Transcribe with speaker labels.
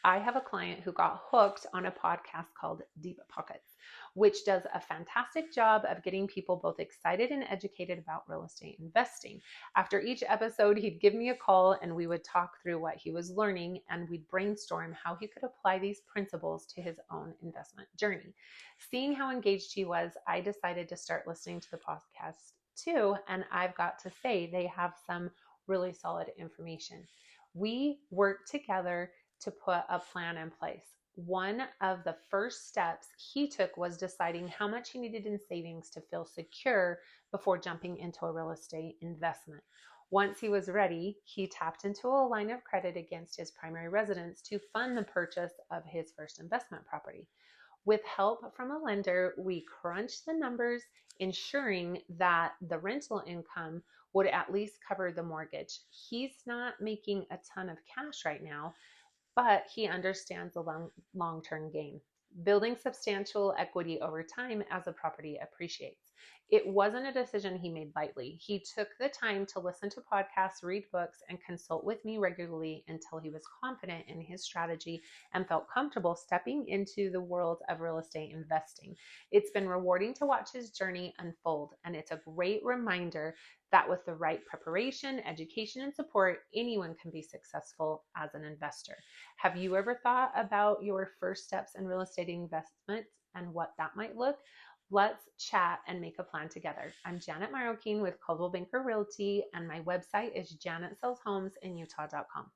Speaker 1: I have a client who got hooked on a podcast called Deep Pockets, which does a fantastic job of getting people both excited and educated about real estate investing. After each episode, he'd give me a call and we would talk through what he was learning and we'd brainstorm how he could apply these principles to his own investment journey. Seeing how engaged he was, I decided to start listening to the podcast too. And I've got to say, they have some really solid information. We worked together to put a plan in place. One of the first steps he took was deciding how much he needed in savings to feel secure before jumping into a real estate investment. Once he was ready, he tapped into a line of credit against his primary residence to fund the purchase of his first investment property. With help from a lender, we crunched the numbers, ensuring that the rental income would at least cover the mortgage. He's not making a ton of cash right now, but he understands the long-term gain, building substantial equity over time as the property appreciates. It wasn't a decision he made lightly. He took the time to listen to podcasts, read books, and consult with me regularly until he was confident in his strategy and felt comfortable stepping into the world of real estate investing. It's been rewarding to watch his journey unfold, and it's a great reminder that with the right preparation, education, and support, anyone can be successful as an investor. Have you ever thought about your first steps in real estate investment and what that might look? Let's chat and make a plan together. I'm Janet Marroquin with Coldwell Banker Realty, and my website is janetsellshomesinyutah.com.